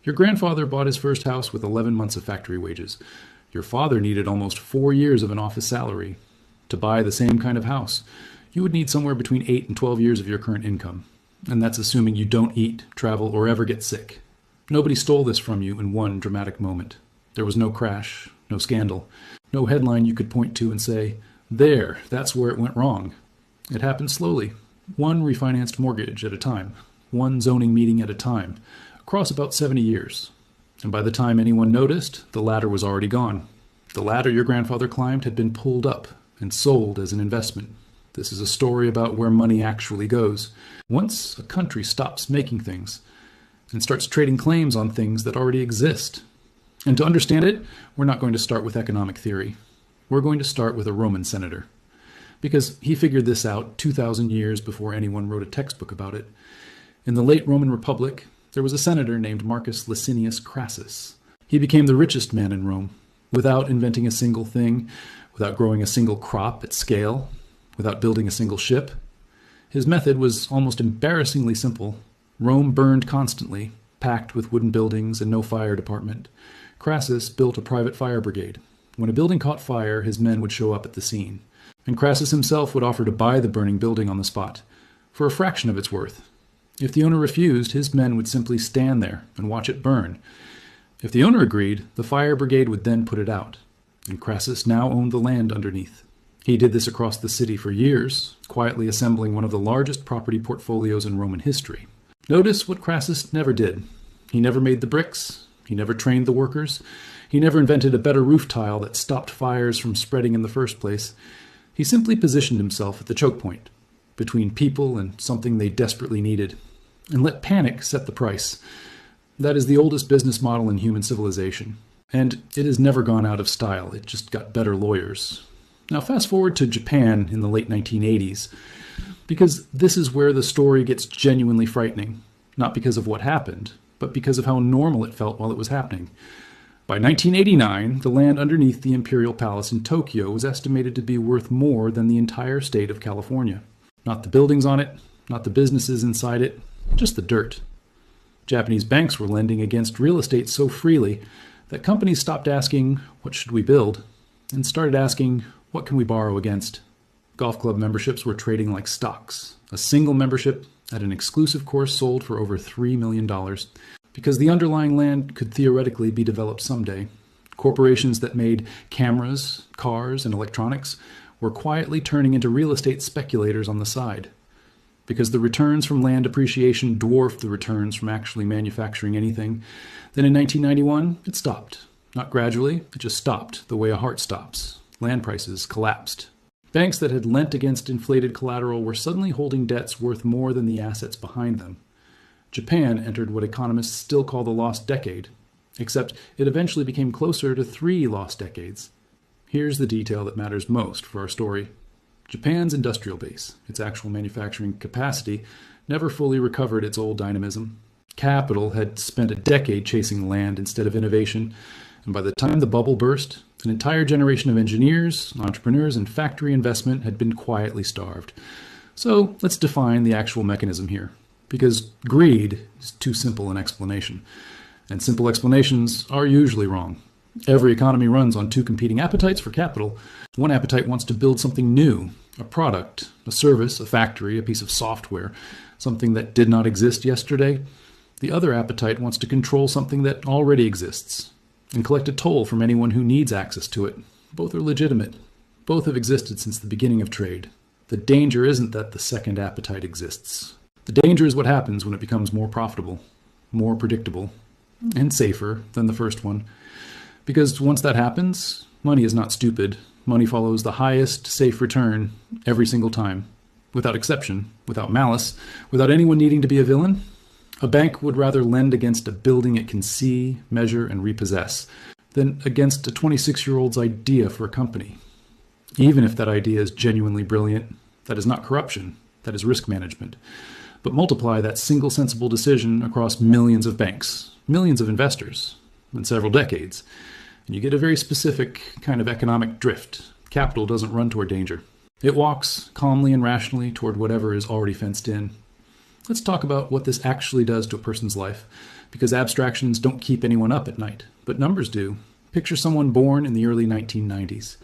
Your grandfather bought his first house with 11 months of factory wages. Your father needed almost 4 years of an office salary. To buy the same kind of house, you would need somewhere between 8 and 12 years of your current income. And that's assuming you don't eat, travel, or ever get sick. Nobody stole this from you in one dramatic moment. There was no crash, no scandal, no headline you could point to and say, "There, that's where it went wrong." It happened slowly, one refinanced mortgage at a time, one zoning meeting at a time, across about 70 years. And by the time anyone noticed, the ladder was already gone. The ladder your grandfather climbed had been pulled up and sold as an investment. This is a story about where money actually goes. Once a country stops making things and starts trading claims on things that already exist. And to understand it, we're not going to start with economic theory. We're going to start with a Roman senator, because he figured this out 2,000 years before anyone wrote a textbook about it. In the late Roman Republic, there was a senator named Marcus Licinius Crassus. He became the richest man in Rome, without inventing a single thing, without growing a single crop at scale, without building a single ship. His method was almost embarrassingly simple. Rome burned constantly, packed with wooden buildings and no fire department. Crassus built a private fire brigade. When a building caught fire, his men would show up at the scene. And Crassus himself would offer to buy the burning building on the spot, for a fraction of its worth. If the owner refused, his men would simply stand there and watch it burn. If the owner agreed, the fire brigade would then put it out. And Crassus now owned the land underneath. He did this across the city for years, quietly assembling one of the largest property portfolios in Roman history. Notice what Crassus never did. He never made the bricks. He never trained the workers. He never invented a better roof tile that stopped fires from spreading in the first place. He simply positioned himself at the choke point, between people and something they desperately needed, and let panic set the price. That is the oldest business model in human civilization, and it has never gone out of style. It just got better lawyers. Now fast forward to Japan in the late 1980s, because this is where the story gets genuinely frightening, not because of what happened, but because of how normal it felt while it was happening. By 1989, the land underneath the Imperial Palace in Tokyo was estimated to be worth more than the entire state of California. Not the buildings on it, not the businesses inside it, just the dirt. Japanese banks were lending against real estate so freely that companies stopped asking, "What should we build?" and started asking, "What can we borrow against?" Golf club memberships were trading like stocks. A single membership at an exclusive course sold for over $3 million. Because the underlying land could theoretically be developed someday. Corporations that made cameras, cars, and electronics were quietly turning into real estate speculators on the side. Because the returns from land appreciation dwarfed the returns from actually manufacturing anything, then in 1991, it stopped. Not gradually, it just stopped, the way a heart stops. Land prices collapsed. Banks that had lent against inflated collateral were suddenly holding debts worth more than the assets behind them. Japan entered what economists still call the lost decade, except it eventually became closer to 3 lost decades. Here's the detail that matters most for our story. Japan's industrial base, its actual manufacturing capacity, never fully recovered its old dynamism. Capital had spent a decade chasing land instead of innovation, and by the time the bubble burst, an entire generation of engineers, entrepreneurs, and factory investment had been quietly starved. So let's define the actual mechanism here. Because greed is too simple an explanation, and simple explanations are usually wrong. Every economy runs on 2 competing appetites for capital. One appetite wants to build something new, a product, a service, a factory, a piece of software, something that did not exist yesterday. The other appetite wants to control something that already exists and collect a toll from anyone who needs access to it. Both are legitimate. Both have existed since the beginning of trade. The danger isn't that the second appetite exists. The danger is what happens when it becomes more profitable, more predictable, and safer than the first one. Because once that happens, money is not stupid. Money follows the highest safe return every single time, without exception, without malice, without anyone needing to be a villain. A bank would rather lend against a building it can see, measure, and repossess than against a 26-year-old's idea for a company. Even if that idea is genuinely brilliant, that is not corruption, that is risk management. But multiply that single sensible decision across millions of banks, millions of investors, in several decades, and you get a very specific kind of economic drift. Capital doesn't run toward danger. It walks calmly and rationally toward whatever is already fenced in. Let's talk about what this actually does to a person's life, because abstractions don't keep anyone up at night, but numbers do. Picture someone born in the early 1990s.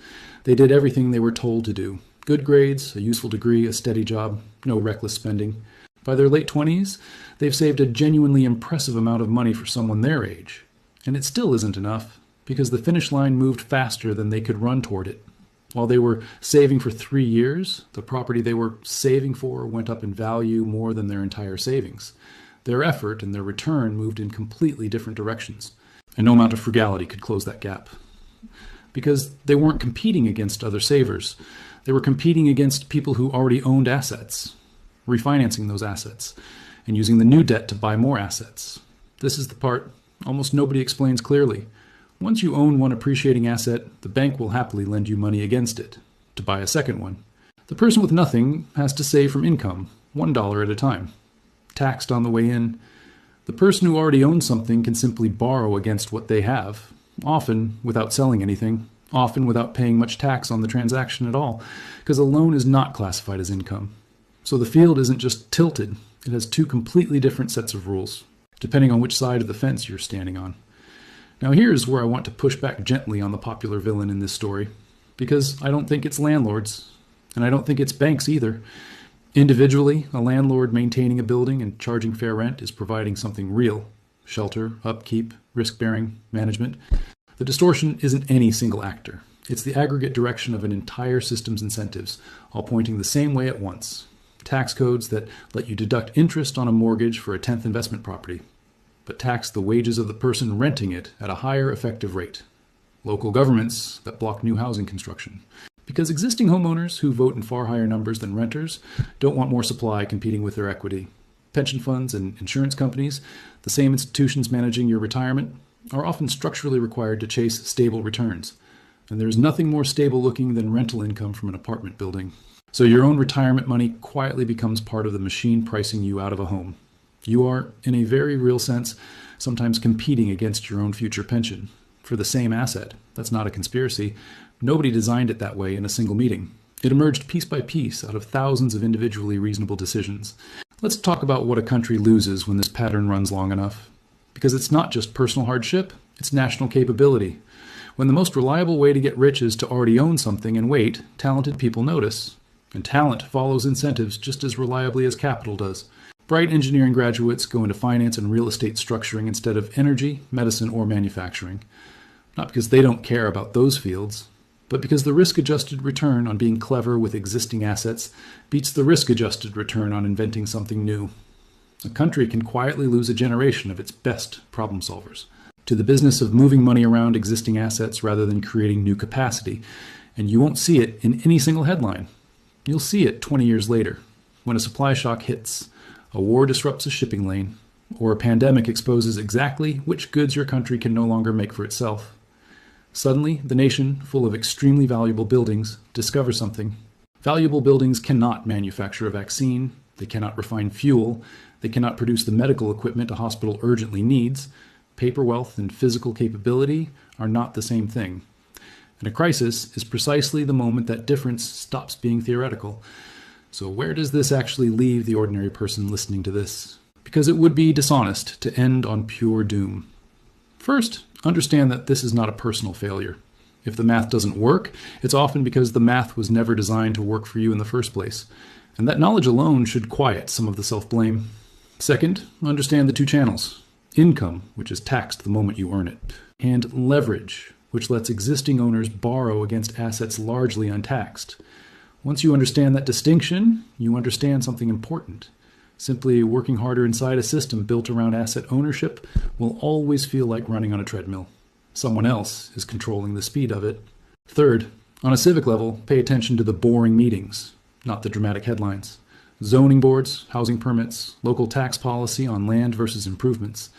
They did everything they were told to do. Good grades, a useful degree, a steady job, no reckless spending. By their late 20s, they've saved a genuinely impressive amount of money for someone their age. And it still isn't enough, because the finish line moved faster than they could run toward it. While they were saving for 3 years, the property they were saving for went up in value more than their entire savings. Their effort and their return moved in completely different directions, and no amount of frugality could close that gap. Because they weren't competing against other savers. They were competing against people who already owned assets, refinancing those assets, and using the new debt to buy more assets. This is the part almost nobody explains clearly. Once you own one appreciating asset, the bank will happily lend you money against it to buy a second one. The person with nothing has to save from income, $1 at a time, taxed on the way in. The person who already owns something can simply borrow against what they have, often without selling anything, often without paying much tax on the transaction at all, because a loan is not classified as income. So the field isn't just tilted, it has two completely different sets of rules, depending on which side of the fence you're standing on. Now here's where I want to push back gently on the popular villain in this story, because I don't think it's landlords, and I don't think it's banks either. Individually, a landlord maintaining a building and charging fair rent is providing something real: shelter, upkeep, risk-bearing, management. The distortion isn't any single actor. It's the aggregate direction of an entire system's incentives, all pointing the same way at once. Tax codes that let you deduct interest on a mortgage for a 10th investment property, but tax the wages of the person renting it at a higher effective rate. Local governments that block new housing construction, because existing homeowners who vote in far higher numbers than renters don't want more supply competing with their equity. Pension funds and insurance companies, the same institutions managing your retirement, are often structurally required to chase stable returns. And there's nothing more stable looking than rental income from an apartment building. So your own retirement money quietly becomes part of the machine pricing you out of a home. You are, in a very real sense, sometimes competing against your own future pension for the same asset. That's not a conspiracy. Nobody designed it that way in a single meeting. It emerged piece by piece out of thousands of individually reasonable decisions. Let's talk about what a country loses when this pattern runs long enough. Because it's not just personal hardship, it's national capability. When the most reliable way to get rich is to already own something and wait, talented people notice. And talent follows incentives just as reliably as capital does. Bright engineering graduates go into finance and real estate structuring instead of energy, medicine, or manufacturing. Not because they don't care about those fields, but because the risk-adjusted return on being clever with existing assets beats the risk-adjusted return on inventing something new. A country can quietly lose a generation of its best problem solvers to the business of moving money around existing assets rather than creating new capacity. And you won't see it in any single headline. You'll see it 20 years later, when a supply shock hits, a war disrupts a shipping lane, or a pandemic exposes exactly which goods your country can no longer make for itself. Suddenly, the nation, full of extremely valuable buildings, discovers something. Valuable buildings cannot manufacture a vaccine, they cannot refine fuel, they cannot produce the medical equipment a hospital urgently needs. Paper wealth and physical capability are not the same thing. And a crisis is precisely the moment that difference stops being theoretical. So where does this actually leave the ordinary person listening to this? Because it would be dishonest to end on pure doom. First, understand that this is not a personal failure. If the math doesn't work, it's often because the math was never designed to work for you in the first place. And that knowledge alone should quiet some of the self-blame. Second, understand the two channels. Income, which is taxed the moment you earn it, and leverage, which lets existing owners borrow against assets largely untaxed. Once you understand that distinction, you understand something important. Simply working harder inside a system built around asset ownership will always feel like running on a treadmill. Someone else is controlling the speed of it. Third, on a civic level, pay attention to the boring meetings, not the dramatic headlines. Zoning boards, housing permits, local tax policy on land versus improvements.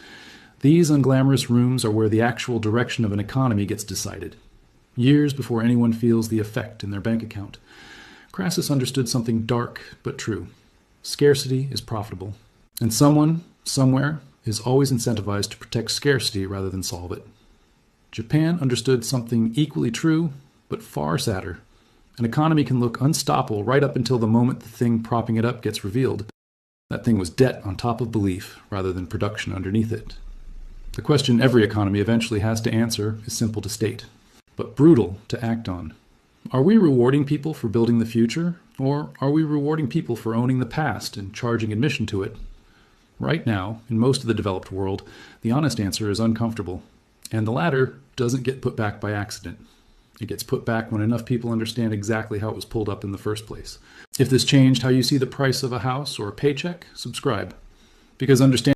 These unglamorous rooms are where the actual direction of an economy gets decided, years before anyone feels the effect in their bank account. Crassus understood something dark but true. Scarcity is profitable, and someone, somewhere, is always incentivized to protect scarcity rather than solve it. Japan understood something equally true, but far sadder. An economy can look unstoppable right up until the moment the thing propping it up gets revealed. That thing was debt on top of belief rather than production underneath it. The question every economy eventually has to answer is simple to state, but brutal to act on. Are we rewarding people for building the future, or are we rewarding people for owning the past and charging admission to it? Right now, in most of the developed world, the honest answer is uncomfortable, and the latter doesn't get put back by accident. It gets put back when enough people understand exactly how it was pulled up in the first place. If this changed how you see the price of a house or a paycheck, subscribe. Because understanding